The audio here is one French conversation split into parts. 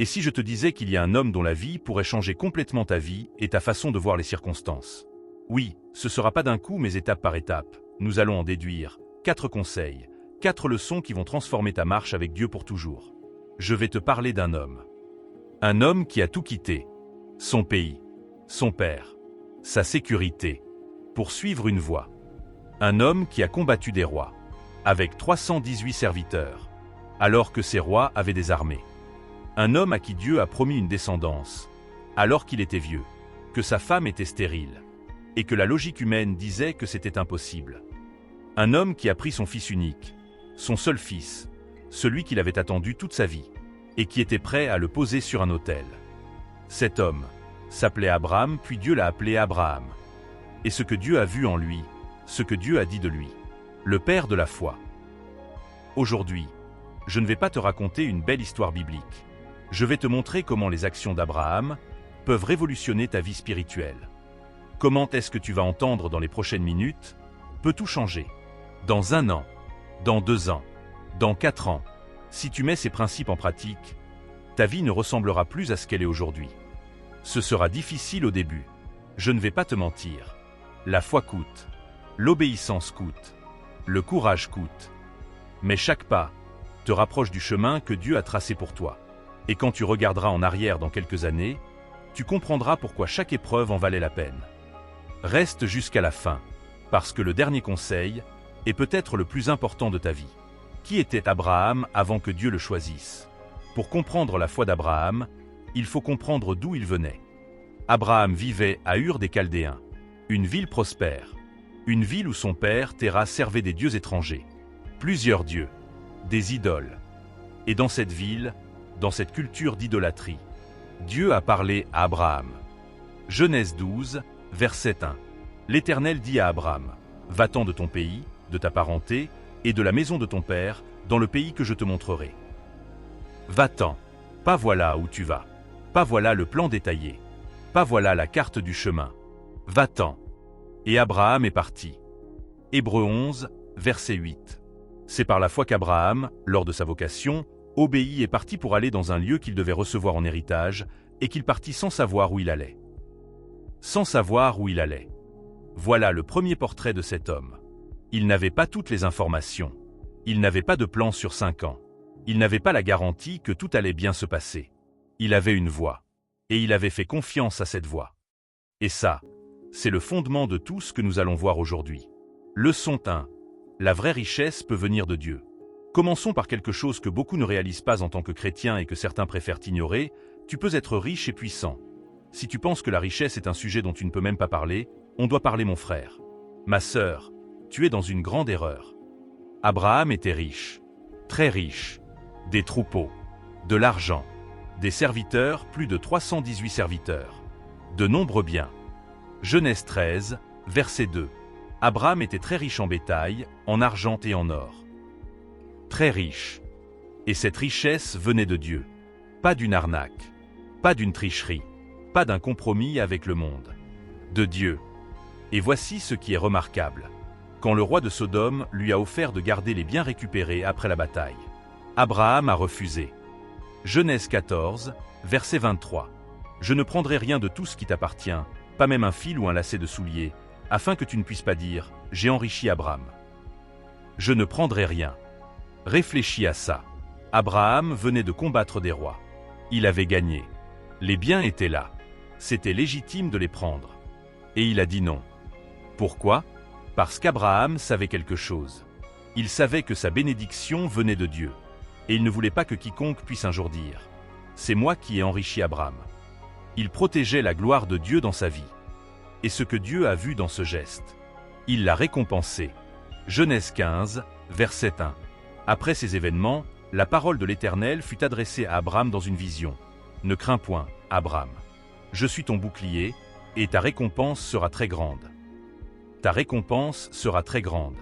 Et si je te disais qu'il y a un homme dont la vie pourrait changer complètement ta vie et ta façon de voir les circonstances? Oui, ce ne sera pas d'un coup mais étape par étape. Nous allons en déduire 4 conseils, 4 leçons qui vont transformer ta marche avec Dieu pour toujours. Je vais te parler d'un homme. Un homme qui a tout quitté. Son pays, son père, sa sécurité, pour suivre une voie. Un homme qui a combattu des rois, avec 318 serviteurs, alors que ces rois avaient des armées. Un homme à qui Dieu a promis une descendance, alors qu'il était vieux, que sa femme était stérile, et que la logique humaine disait que c'était impossible. Un homme qui a pris son fils unique, son seul fils, celui qu'il avait attendu toute sa vie, et qui était prêt à le poser sur un autel. Cet homme s'appelait Abraham, puis Dieu l'a appelé Abraham. Et ce que Dieu a vu en lui, ce que Dieu a dit de lui, le père de la foi. Aujourd'hui, je ne vais pas te raconter une belle histoire biblique. Je vais te montrer comment les actions d'Abraham peuvent révolutionner ta vie spirituelle. Comment est-ce que tu vas entendre dans les prochaines minutes peut tout changer. Dans 1 an, dans 2 ans, dans 4 ans, si tu mets ces principes en pratique, ta vie ne ressemblera plus à ce qu'elle est aujourd'hui. Ce sera difficile au début. Je ne vais pas te mentir. La foi coûte. L'obéissance coûte. Le courage coûte. Mais chaque pas te rapproche du chemin que Dieu a tracé pour toi. Et quand tu regarderas en arrière dans quelques années, tu comprendras pourquoi chaque épreuve en valait la peine. Reste jusqu'à la fin, parce que le dernier conseil est peut-être le plus important de ta vie. Qui était Abraham avant que Dieu le choisisse? Pour comprendre la foi d'Abraham, il faut comprendre d'où il venait. Abraham vivait à Ur des Chaldéens, une ville prospère, une ville où son père Téra servait des dieux étrangers, plusieurs dieux, des idoles. Et dans cette ville, dans cette culture d'idolâtrie, Dieu a parlé à Abraham. Genèse 12, verset 1. L'Éternel dit à Abraham, « Va-t'en de ton pays, de ta parenté, et de la maison de ton père, dans le pays que je te montrerai. Va-t'en, pas voilà où tu vas, pas voilà le plan détaillé, pas voilà la carte du chemin. Va-t'en. » Et Abraham est parti. Hébreux 11, verset 8. C'est par la foi qu'Abraham, lors de sa vocation, obéit et partit pour aller dans un lieu qu'il devait recevoir en héritage, et qu'il partit sans savoir où il allait. Sans savoir où il allait. Voilà le premier portrait de cet homme. Il n'avait pas toutes les informations. Il n'avait pas de plan sur 5 ans. Il n'avait pas la garantie que tout allait bien se passer. Il avait une voie. Et il avait fait confiance à cette voie. Et ça, c'est le fondement de tout ce que nous allons voir aujourd'hui. Leçon 1. La vraie richesse peut venir de Dieu. Commençons par quelque chose que beaucoup ne réalisent pas en tant que chrétiens et que certains préfèrent ignorer. Tu peux être riche et puissant. Si tu penses que la richesse est un sujet dont tu ne peux même pas parler, on doit parler mon frère. Ma sœur, tu es dans une grande erreur. Abraham était riche, très riche, des troupeaux, de l'argent, des serviteurs, plus de 318 serviteurs, de nombreux biens. Genèse 13, verset 2. Abraham était très riche en bétail, en argent et en or. Très riche. Et cette richesse venait de Dieu. Pas d'une arnaque, pas d'une tricherie, pas d'un compromis avec le monde. De Dieu. Et voici ce qui est remarquable. Quand le roi de Sodome lui a offert de garder les biens récupérés après la bataille, Abraham a refusé. Genèse 14, verset 23. Je ne prendrai rien de tout ce qui t'appartient, pas même un fil ou un lacet de soulier, afin que tu ne puisses pas dire « J'ai enrichi Abraham ». Je ne prendrai rien. Réfléchis à ça. Abraham venait de combattre des rois. Il avait gagné. Les biens étaient là. C'était légitime de les prendre. Et il a dit non. Pourquoi? Parce qu'Abraham savait quelque chose. Il savait que sa bénédiction venait de Dieu. Et il ne voulait pas que quiconque puisse un jour dire « C'est moi qui ai enrichi Abraham ». Il protégeait la gloire de Dieu dans sa vie. Et ce que Dieu a vu dans ce geste, il l'a récompensé. Genèse 15, verset 1. Après ces événements, la parole de l'Éternel fut adressée à Abraham dans une vision. « Ne crains point, Abraham. Je suis ton bouclier, et ta récompense sera très grande. » Ta récompense sera très grande.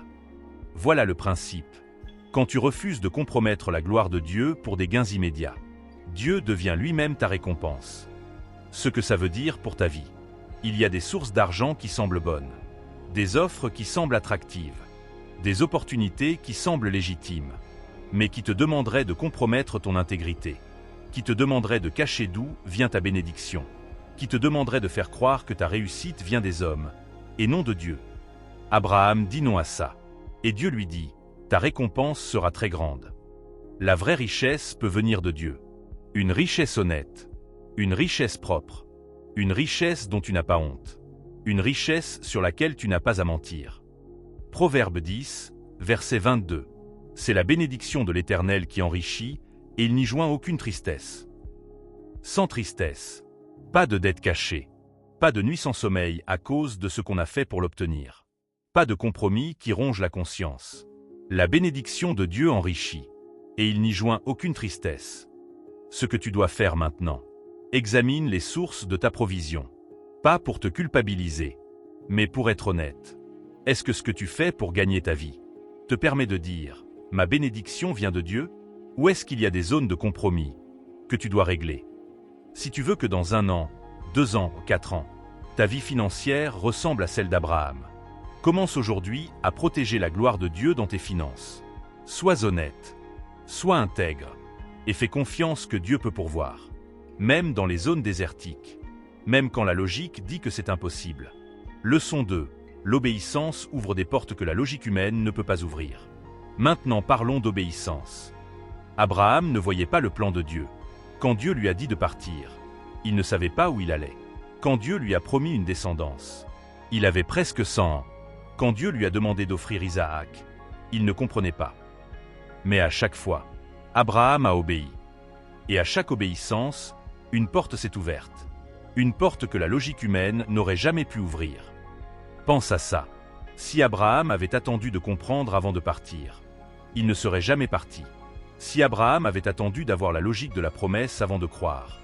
Voilà le principe. Quand tu refuses de compromettre la gloire de Dieu pour des gains immédiats, Dieu devient lui-même ta récompense. Ce que ça veut dire pour ta vie. Il y a des sources d'argent qui semblent bonnes, des offres qui semblent attractives, des opportunités qui semblent légitimes, mais qui te demanderaient de compromettre ton intégrité. qui te demanderait de cacher d'où vient ta bénédiction, qui te demanderait de faire croire que ta réussite vient des hommes, et non de Dieu. Abraham dit non à ça. Et Dieu lui dit, ta récompense sera très grande. La vraie richesse peut venir de Dieu. Une richesse honnête, une richesse propre, une richesse dont tu n'as pas honte, une richesse sur laquelle tu n'as pas à mentir. Proverbe 10, verset 22. C'est la bénédiction de l'Éternel qui enrichit, et il n'y joint aucune tristesse. Sans tristesse, pas de dette cachée, pas de nuit sans sommeil à cause de ce qu'on a fait pour l'obtenir, pas de compromis qui ronge la conscience. La bénédiction de Dieu enrichit, et il n'y joint aucune tristesse. Ce que tu dois faire maintenant, examine les sources de ta provision, pas pour te culpabiliser, mais pour être honnête. Est-ce que ce que tu fais pour gagner ta vie te permet de dire « ma bénédiction vient de Dieu » ou est-ce qu'il y a des zones de compromis que tu dois régler? Si tu veux que dans 1 an, 2 ans, 4 ans, ta vie financière ressemble à celle d'Abraham, commence aujourd'hui à protéger la gloire de Dieu dans tes finances. Sois honnête, sois intègre, et fais confiance que Dieu peut pourvoir, même dans les zones désertiques, même quand la logique dit que c'est impossible. Leçon 2. L'obéissance ouvre des portes que la logique humaine ne peut pas ouvrir. Maintenant parlons d'obéissance. Abraham ne voyait pas le plan de Dieu. Quand Dieu lui a dit de partir, il ne savait pas où il allait. Quand Dieu lui a promis une descendance, il avait presque 100 ans. Quand Dieu lui a demandé d'offrir Isaac, il ne comprenait pas. Mais à chaque fois, Abraham a obéi. Et à chaque obéissance, une porte s'est ouverte. Une porte que la logique humaine n'aurait jamais pu ouvrir. Pense à ça. Si Abraham avait attendu de comprendre avant de partir, il ne serait jamais parti. Si Abraham avait attendu d'avoir la logique de la promesse avant de croire,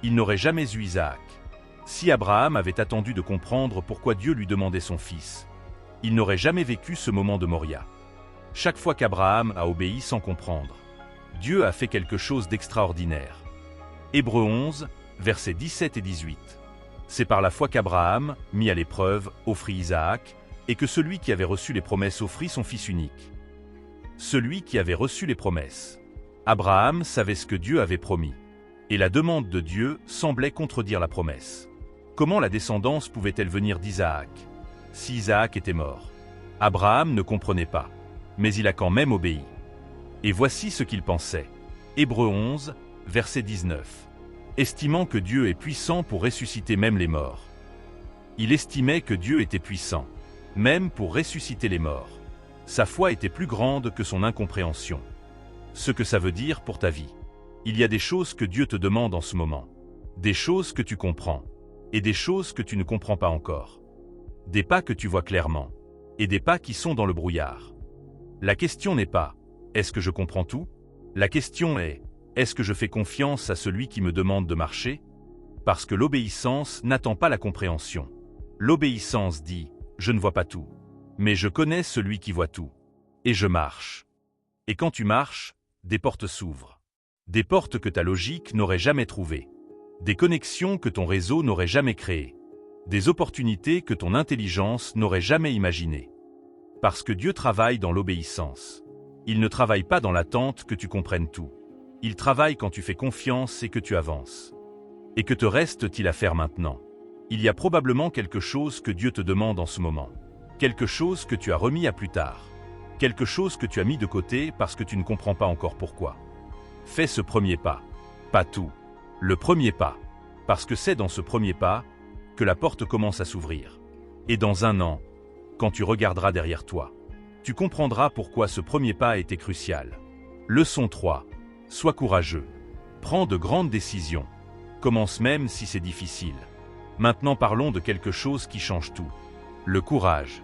il n'aurait jamais eu Isaac. Si Abraham avait attendu de comprendre pourquoi Dieu lui demandait son fils, il n'aurait jamais vécu ce moment de Moria. Chaque fois qu'Abraham a obéi sans comprendre, Dieu a fait quelque chose d'extraordinaire. Hébreux 11, versets 17 et 18. C'est par la foi qu'Abraham, mis à l'épreuve, offrit Isaac, et que celui qui avait reçu les promesses offrit son fils unique. Celui qui avait reçu les promesses. Abraham savait ce que Dieu avait promis, et la demande de Dieu semblait contredire la promesse. Comment la descendance pouvait-elle venir d'Isaac, si Isaac était mort? Abraham ne comprenait pas, mais il a quand même obéi. Et voici ce qu'il pensait. Hébreux 11, verset 19. Estimant que Dieu est puissant pour ressusciter même les morts. Il estimait que Dieu était puissant, même pour ressusciter les morts. Sa foi était plus grande que son incompréhension. Ce que ça veut dire pour ta vie. Il y a des choses que Dieu te demande en ce moment. Des choses que tu comprends. Et des choses que tu ne comprends pas encore. Des pas que tu vois clairement. Et des pas qui sont dans le brouillard. La question n'est pas « est-ce que je comprends tout ?» La question est « est-ce que je fais confiance à celui qui me demande de marcher ?» Parce que l'obéissance n'attend pas la compréhension. L'obéissance dit « je ne vois pas tout, mais je connais celui qui voit tout. Et je marche. » Et quand tu marches, des portes s'ouvrent. Des portes que ta logique n'aurait jamais trouvées. Des connexions que ton réseau n'aurait jamais créées. Des opportunités que ton intelligence n'aurait jamais imaginées. Parce que Dieu travaille dans l'obéissance. Il ne travaille pas dans l'attente que tu comprennes tout. Il travaille quand tu fais confiance et que tu avances. Et que te reste-t-il à faire maintenant? Il y a probablement quelque chose que Dieu te demande en ce moment. Quelque chose que tu as remis à plus tard. Quelque chose que tu as mis de côté parce que tu ne comprends pas encore pourquoi. Fais ce premier pas. Pas tout. Le premier pas. Parce que c'est dans ce premier pas que la porte commence à s'ouvrir. Et dans 1 an, quand tu regarderas derrière toi, tu comprendras pourquoi ce premier pas a été crucial. Leçon 3. Sois courageux. Prends de grandes décisions. Commence même si c'est difficile. Maintenant parlons de quelque chose qui change tout. Le courage.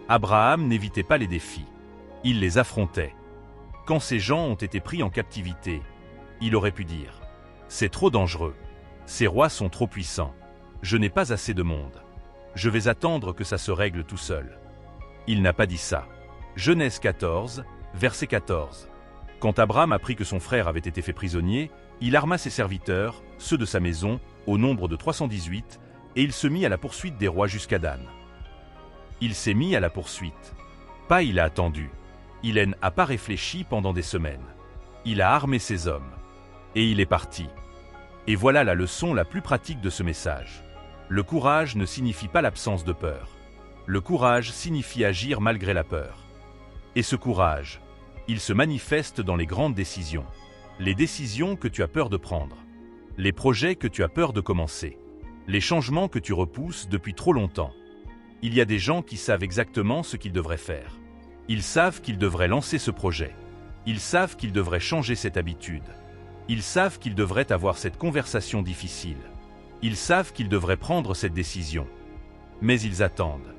Abraham n'évitait pas les défis. Il les affrontait. Quand ces gens ont été pris en captivité, il aurait pu dire « C'est trop dangereux. Ces rois sont trop puissants. Je n'ai pas assez de monde. Je vais attendre que ça se règle tout seul. » Il n'a pas dit ça. Genèse 14, verset 14. Quand Abraham apprit que son frère avait été fait prisonnier, il arma ses serviteurs, ceux de sa maison, au nombre de 318, et il se mit à la poursuite des rois jusqu'à Dan. Il s'est mis à la poursuite. Pas il a attendu. Il n'a pas réfléchi pendant des semaines. Il a armé ses hommes. Et il est parti. Et voilà la leçon la plus pratique de ce message. Le courage ne signifie pas l'absence de peur. Le courage signifie agir malgré la peur. Et ce courage, il se manifeste dans les grandes décisions. Les décisions que tu as peur de prendre. Les projets que tu as peur de commencer. Les changements que tu repousses depuis trop longtemps. Il y a des gens qui savent exactement ce qu'ils devraient faire. Ils savent qu'ils devraient lancer ce projet. Ils savent qu'ils devraient changer cette habitude. Ils savent qu'ils devraient avoir cette conversation difficile. Ils savent qu'ils devraient prendre cette décision. Mais ils attendent.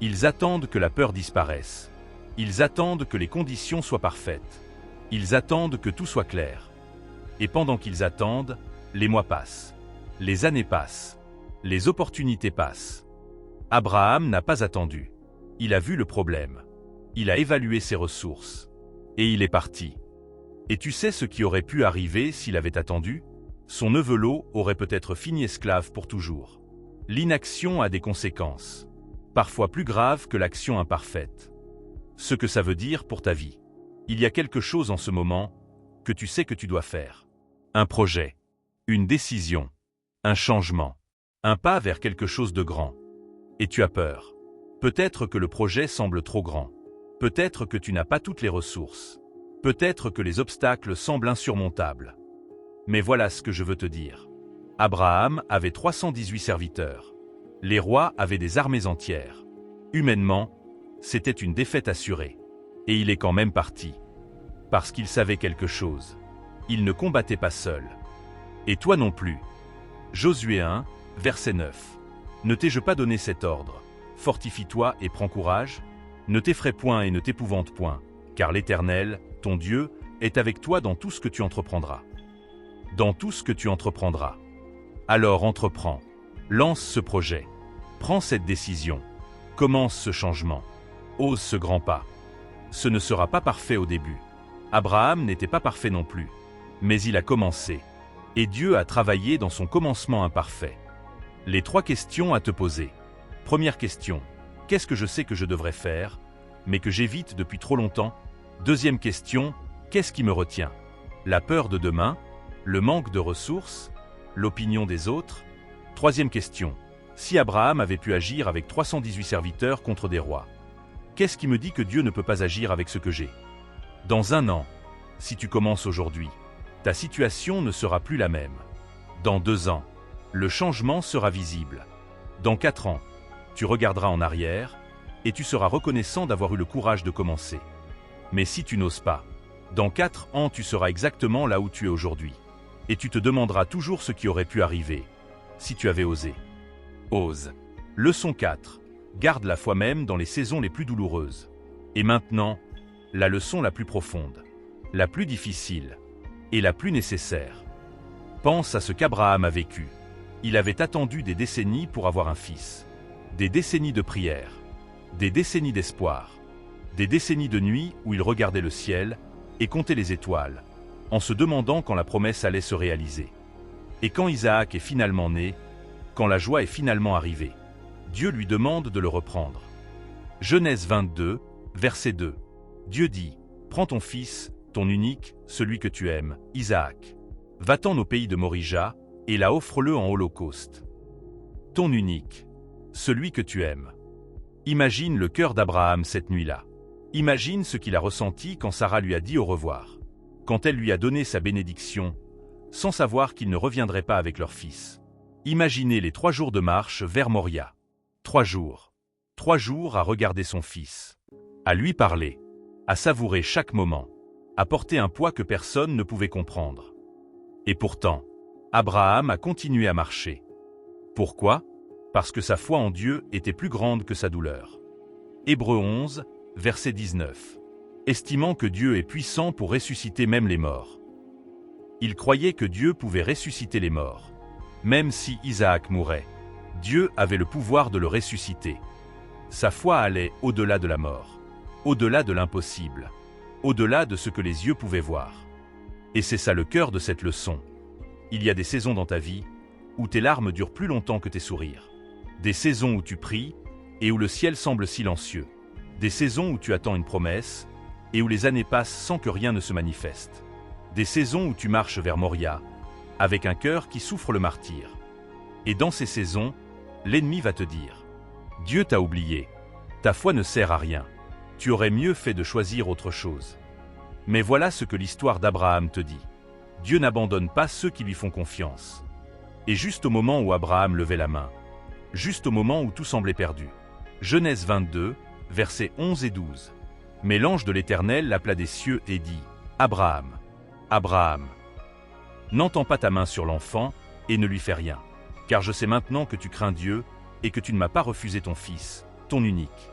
Ils attendent que la peur disparaisse. Ils attendent que les conditions soient parfaites. Ils attendent que tout soit clair. Et pendant qu'ils attendent, les mois passent. Les années passent. Les opportunités passent. Abraham n'a pas attendu. Il a vu le problème. Il a évalué ses ressources. Et il est parti. Et tu sais ce qui aurait pu arriver s'il avait attendu? Son neveu Lot aurait peut-être fini esclave pour toujours. L'inaction a des conséquences, parfois plus graves que l'action imparfaite. Ce que ça veut dire pour ta vie. Il y a quelque chose en ce moment que tu sais que tu dois faire. Un projet, une décision, un changement, un pas vers quelque chose de grand. Et tu as peur. Peut-être que le projet semble trop grand. Peut-être que tu n'as pas toutes les ressources. Peut-être que les obstacles semblent insurmontables. Mais voilà ce que je veux te dire. Abraham avait 318 serviteurs. Les rois avaient des armées entières. Humainement, c'était une défaite assurée. Et il est quand même parti. Parce qu'il savait quelque chose. Il ne combattait pas seul. Et toi non plus. Josué 1, verset 9. Ne t'ai-je pas donné cet ordre? Fortifie-toi et prends courage. Ne t'effraie point et ne t'épouvante point, car l'Éternel, ton Dieu, est avec toi dans tout ce que tu entreprendras. Dans tout ce que tu entreprendras. Alors entreprends. Lance ce projet. Prends cette décision. Commence ce changement. Ose ce grand pas. Ce ne sera pas parfait au début. Abraham n'était pas parfait non plus. Mais il a commencé. Et Dieu a travaillé dans son commencement imparfait. Les 3 questions à te poser. Première question. Qu'est-ce que je sais que je devrais faire, mais que j'évite depuis trop longtemps? Deuxième question. Qu'est-ce qui me retient? La peur de demain? Le manque de ressources? L'opinion des autres? Troisième question. Si Abraham avait pu agir avec 318 serviteurs contre des rois, qu'est-ce qui me dit que Dieu ne peut pas agir avec ce que j'ai? Dans 1 an, si tu commences aujourd'hui, ta situation ne sera plus la même. Dans 2 ans, le changement sera visible. Dans 4 ans, tu regarderas en arrière et tu seras reconnaissant d'avoir eu le courage de commencer. Mais si tu n'oses pas, dans 4 ans tu seras exactement là où tu es aujourd'hui. Et tu te demanderas toujours ce qui aurait pu arriver, si tu avais osé. Ose. Leçon 4. Garde la foi même dans les saisons les plus douloureuses. Et maintenant, la leçon la plus profonde, la plus difficile et la plus nécessaire. Pense à ce qu'Abraham a vécu. Il avait attendu des décennies pour avoir un fils. Des décennies de prière. Des décennies d'espoir. Des décennies de nuit où il regardait le ciel et comptait les étoiles, en se demandant quand la promesse allait se réaliser. Et quand Isaac est finalement né, quand la joie est finalement arrivée, Dieu lui demande de le reprendre. Genèse 22, verset 2. Dieu dit, « Prends ton fils, ton unique, celui que tu aimes, Isaac. Va-t'en au pays de Morija, et là offre-le en holocauste. Ton unique, celui que tu aimes. » Imagine le cœur d'Abraham cette nuit-là. Imagine ce qu'il a ressenti quand Sarah lui a dit au revoir. Quand elle lui a donné sa bénédiction, sans savoir qu'il ne reviendrait pas avec leur fils. Imaginez les 3 jours de marche vers Moria. 3 jours. 3 jours à regarder son fils. À lui parler. À savourer chaque moment. À porter un poids que personne ne pouvait comprendre. Et pourtant, Abraham a continué à marcher. Pourquoi? Parce que sa foi en Dieu était plus grande que sa douleur. Hébreux 11, verset 19. Estimant que Dieu est puissant pour ressusciter même les morts. Il croyait que Dieu pouvait ressusciter les morts. Même si Isaac mourait, Dieu avait le pouvoir de le ressusciter. Sa foi allait au-delà de la mort, au-delà de l'impossible, au-delà de ce que les yeux pouvaient voir. Et c'est ça le cœur de cette leçon. Il y a des saisons dans ta vie où tes larmes durent plus longtemps que tes sourires. Des saisons où tu pries et où le ciel semble silencieux. Des saisons où tu attends une promesse et où les années passent sans que rien ne se manifeste. des saisons où tu marches vers Moria, avec un cœur qui souffre le martyre. Et dans ces saisons, l'ennemi va te dire « Dieu t'a oublié, ta foi ne sert à rien, tu aurais mieux fait de choisir autre chose. » Mais voilà ce que l'histoire d'Abraham te dit. Dieu n'abandonne pas ceux qui lui font confiance. Et juste au moment où Abraham levait la main, juste au moment où tout semblait perdu. Genèse 22, versets 11 et 12. Mais l'ange de l'Éternel l'appela des cieux et dit « Abraham, Abraham, n'entends pas ta main sur l'enfant et ne lui fais rien, car je sais maintenant que tu crains Dieu et que tu ne m'as pas refusé ton fils, ton unique.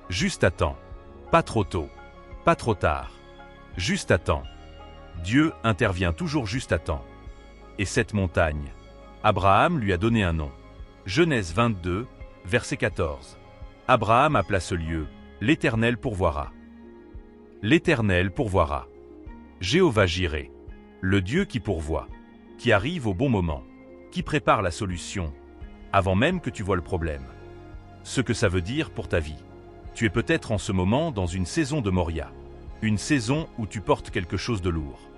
Juste à temps, pas trop tôt, pas trop tard, juste à temps. Dieu intervient toujours juste à temps. Et cette montagne, Abraham lui a donné un nom. Genèse 22, verset 14. Abraham appela ce lieu « L'Éternel pourvoira ». L'Éternel pourvoira. Jéhovah Jireh, le Dieu qui pourvoit, qui arrive au bon moment, qui prépare la solution, avant même que tu vois le problème. Ce que ça veut dire pour ta vie. Tu es peut-être en ce moment dans une saison de Moria. Une saison où tu portes quelque chose de lourd.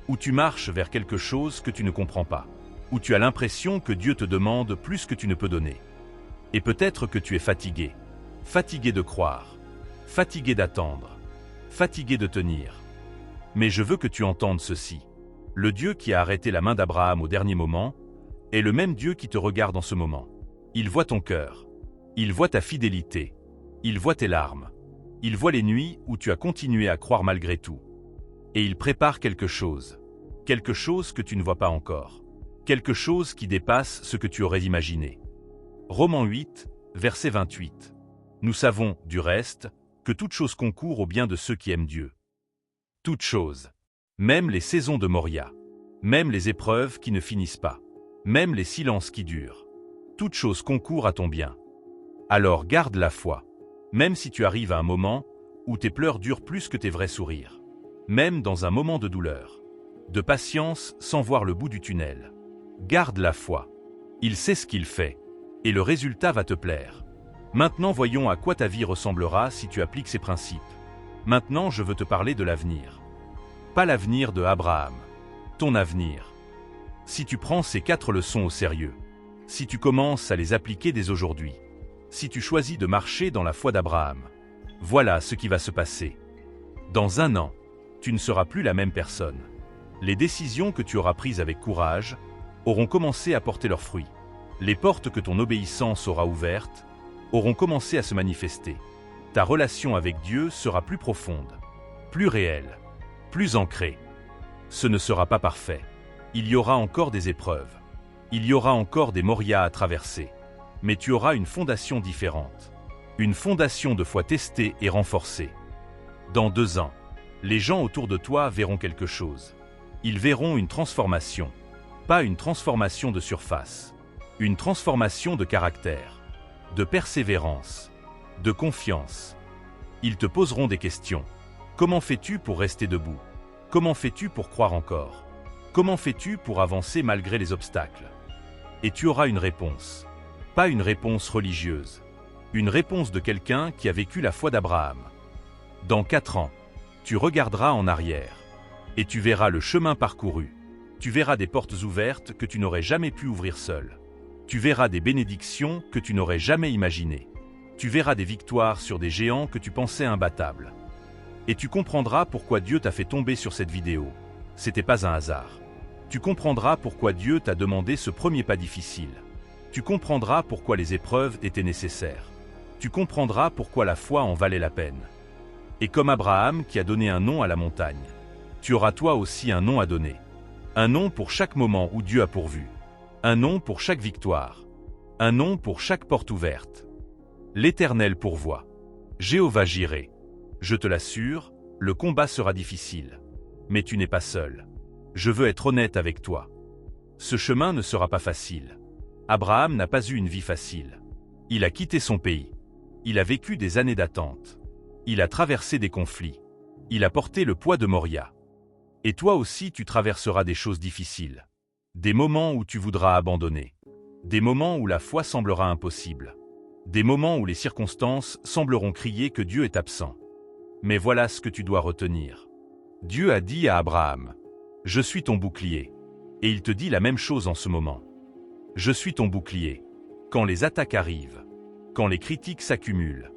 Où tu marches vers quelque chose que tu ne comprends pas. Où tu as l'impression que Dieu te demande plus que tu ne peux donner. Et peut-être que tu es fatigué. Fatigué de croire. Fatigué d'attendre. Fatigué de tenir. Mais je veux que tu entendes ceci. Le Dieu qui a arrêté la main d'Abraham au dernier moment est le même Dieu qui te regarde en ce moment. Il voit ton cœur. Il voit ta fidélité. Il voit tes larmes. Il voit les nuits où tu as continué à croire malgré tout. Et il prépare quelque chose. Quelque chose que tu ne vois pas encore. Quelque chose qui dépasse ce que tu aurais imaginé. Romains 8, verset 28. Nous savons, du reste, que toute chose concourt au bien de ceux qui aiment Dieu. Toute chose. Même les saisons de Moria. Même les épreuves qui ne finissent pas. Même les silences qui durent. Toute chose concourt à ton bien. Alors garde la foi. Même si tu arrives à un moment où tes pleurs durent plus que tes vrais sourires. Même dans un moment de douleur. De patience sans voir le bout du tunnel. Garde la foi. Il sait ce qu'il fait. Et le résultat va te plaire. Maintenant voyons à quoi ta vie ressemblera si tu appliques ces principes. Maintenant je veux te parler de l'avenir. Pas l'avenir de Abraham. Ton avenir. Si tu prends ces 4 leçons au sérieux. Si tu commences à les appliquer dès aujourd'hui. Si tu choisis de marcher dans la foi d'Abraham. Voilà ce qui va se passer. Dans 1 an, tu ne seras plus la même personne. Les décisions que tu auras prises avec courage auront commencé à porter leurs fruits. Les portes que ton obéissance aura ouvertes auront commencé à se manifester. Ta relation avec Dieu sera plus profonde, plus réelle, plus ancrée. Ce ne sera pas parfait. Il y aura encore des épreuves. Il y aura encore des Morias à traverser. Mais tu auras une fondation différente. Une fondation de foi testée et renforcée. Dans 2 ans, les gens autour de toi verront quelque chose. Ils verront une transformation. Pas une transformation de surface. Une transformation de caractère, de persévérance, de confiance. Ils te poseront des questions. Comment fais-tu pour rester debout? Comment fais-tu pour croire encore? Comment fais-tu pour avancer malgré les obstacles? Et tu auras une réponse. Pas une réponse religieuse. Une réponse de quelqu'un qui a vécu la foi d'Abraham. Dans 4 ans, tu regarderas en arrière. Et tu verras le chemin parcouru. Tu verras des portes ouvertes que tu n'aurais jamais pu ouvrir seul. Tu verras des bénédictions que tu n'aurais jamais imaginées. Tu verras des victoires sur des géants que tu pensais imbattables. Et tu comprendras pourquoi Dieu t'a fait tomber sur cette vidéo. C'était pas un hasard. Tu comprendras pourquoi Dieu t'a demandé ce premier pas difficile. Tu comprendras pourquoi les épreuves étaient nécessaires. Tu comprendras pourquoi la foi en valait la peine. Et comme Abraham qui a donné un nom à la montagne, tu auras toi aussi un nom à donner. Un nom pour chaque moment où Dieu a pourvu. Un nom pour chaque victoire. Un nom pour chaque porte ouverte. L'Éternel pourvoit. Jéhovah Jireh. Je te l'assure, le combat sera difficile. Mais tu n'es pas seul. Je veux être honnête avec toi. Ce chemin ne sera pas facile. Abraham n'a pas eu une vie facile. Il a quitté son pays. Il a vécu des années d'attente. Il a traversé des conflits. Il a porté le poids de Moria. Et toi aussi tu traverseras des choses difficiles. Des moments où tu voudras abandonner. Des moments où la foi semblera impossible. Des moments où les circonstances sembleront crier que Dieu est absent. Mais voilà ce que tu dois retenir. Dieu a dit à Abraham, Je suis ton bouclier. Et il te dit la même chose en ce moment. Je suis ton bouclier. Quand les attaques arrivent, quand les critiques s'accumulent,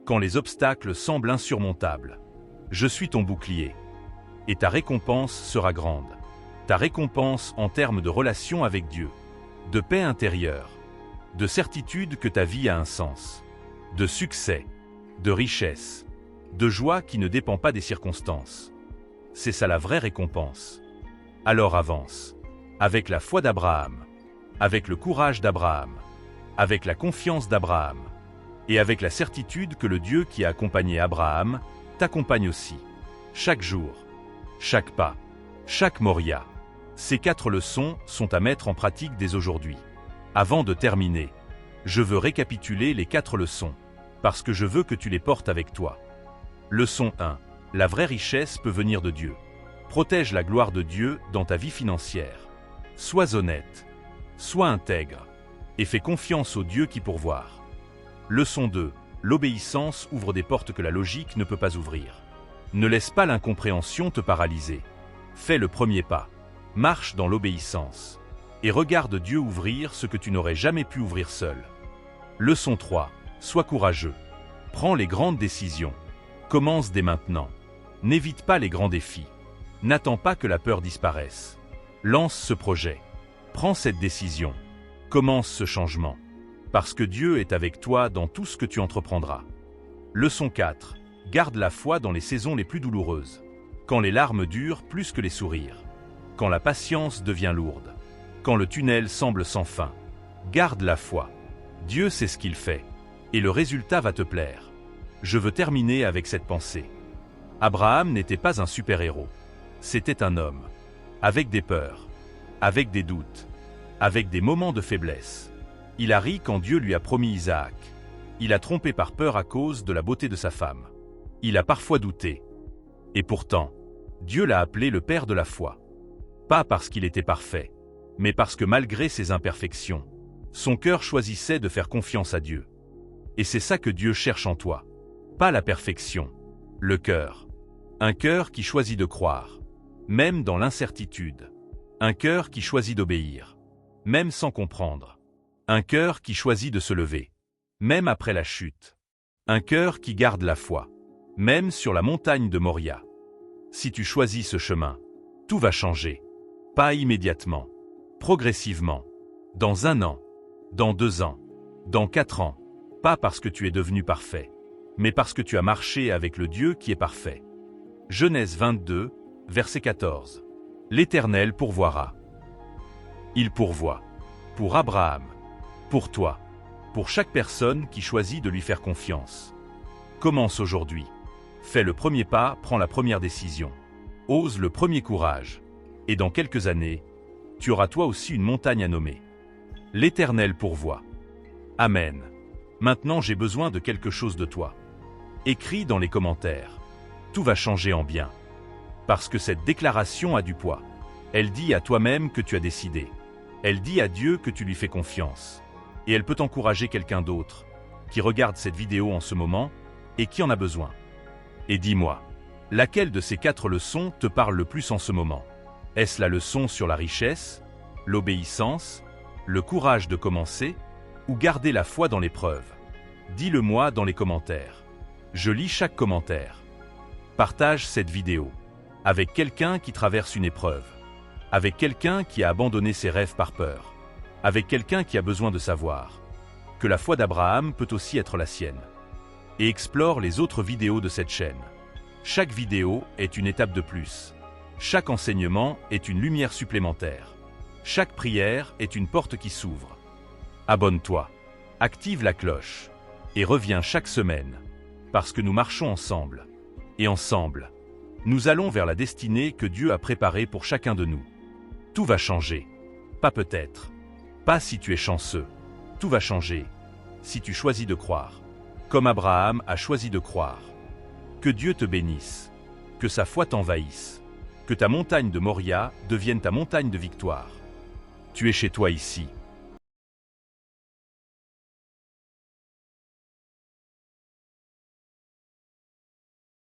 quand les obstacles semblent insurmontables, je suis ton bouclier. Et ta récompense sera grande. Ta récompense en termes de relation avec Dieu, de paix intérieure, de certitude que ta vie a un sens, de succès, de richesse, de joie qui ne dépend pas des circonstances. C'est ça la vraie récompense. Alors avance, avec la foi d'Abraham, avec le courage d'Abraham, avec la confiance d'Abraham, et avec la certitude que le Dieu qui a accompagné Abraham t'accompagne aussi. Chaque jour, chaque pas, chaque Moria. Ces 4 leçons sont à mettre en pratique dès aujourd'hui. Avant de terminer, je veux récapituler les 4 leçons, parce que je veux que tu les portes avec toi. Leçon 1. La vraie richesse peut venir de Dieu. Protège la gloire de Dieu dans ta vie financière. Sois honnête, sois intègre, et fais confiance au Dieu qui pourvoira. Leçon 2. L'obéissance ouvre des portes que la logique ne peut pas ouvrir. Ne laisse pas l'incompréhension te paralyser. Fais le premier pas. Marche dans l'obéissance. Et regarde Dieu ouvrir ce que tu n'aurais jamais pu ouvrir seul. Leçon 3. Sois courageux. Prends les grandes décisions. Commence dès maintenant. N'évite pas les grands défis. N'attends pas que la peur disparaisse. Lance ce projet. Prends cette décision. Commence ce changement. Parce que Dieu est avec toi dans tout ce que tu entreprendras. Leçon 4. Garde la foi dans les saisons les plus douloureuses. Quand les larmes durent plus que les sourires. Quand la patience devient lourde. Quand le tunnel semble sans fin. Garde la foi. Dieu sait ce qu'il fait. Et le résultat va te plaire. Je veux terminer avec cette pensée. Abraham n'était pas un super-héros. C'était un homme. Avec des peurs. Avec des doutes. Avec des moments de faiblesse. Il a ri quand Dieu lui a promis Isaac. Il a trompé par peur à cause de la beauté de sa femme. Il a parfois douté. Et pourtant, Dieu l'a appelé le père de la foi. Pas parce qu'il était parfait, mais parce que malgré ses imperfections, son cœur choisissait de faire confiance à Dieu. Et c'est ça que Dieu cherche en toi. Pas la perfection, le cœur. Un cœur qui choisit de croire, même dans l'incertitude. Un cœur qui choisit d'obéir, même sans comprendre. Un cœur qui choisit de se lever, même après la chute. Un cœur qui garde la foi, même sur la montagne de Moria. Si tu choisis ce chemin, tout va changer. Pas immédiatement, progressivement. Dans 1 an, dans 2 ans, dans 4 ans. Pas parce que tu es devenu parfait, mais parce que tu as marché avec le Dieu qui est parfait. Genèse 22, verset 14. L'Éternel pourvoira. Il pourvoit. Pour Abraham. Pour toi. Pour chaque personne qui choisit de lui faire confiance. Commence aujourd'hui. Fais le premier pas, prends la première décision. Ose le premier courage. Et dans quelques années, tu auras toi aussi une montagne à nommer. L'Éternel pourvoit. Amen. Maintenant j'ai besoin de quelque chose de toi. Écris dans les commentaires. Tout va changer en bien. Parce que cette déclaration a du poids. Elle dit à toi-même que tu as décidé. Elle dit à Dieu que tu lui fais confiance. Et elle peut encourager quelqu'un d'autre, qui regarde cette vidéo en ce moment, et qui en a besoin. Et dis-moi, laquelle de ces 4 leçons te parle le plus en ce moment? Est-ce la leçon sur la richesse, l'obéissance, le courage de commencer, ou garder la foi dans l'épreuve? Dis-le-moi dans les commentaires. Je lis chaque commentaire. Partage cette vidéo avec quelqu'un qui traverse une épreuve, avec quelqu'un qui a abandonné ses rêves par peur, avec quelqu'un qui a besoin de savoir que la foi d'Abraham peut aussi être la sienne. Et explore les autres vidéos de cette chaîne. Chaque vidéo est une étape de plus. Chaque enseignement est une lumière supplémentaire. Chaque prière est une porte qui s'ouvre. Abonne-toi, active la cloche et reviens chaque semaine, parce que nous marchons ensemble. Et ensemble, nous allons vers la destinée que Dieu a préparée pour chacun de nous. Tout va changer. Pas peut-être. Pas si tu es chanceux. Tout va changer si tu choisis de croire. Comme Abraham a choisi de croire. Que Dieu te bénisse. Que sa foi t'envahisse. Que ta montagne de Moria devienne ta montagne de victoire. Tu es chez toi ici.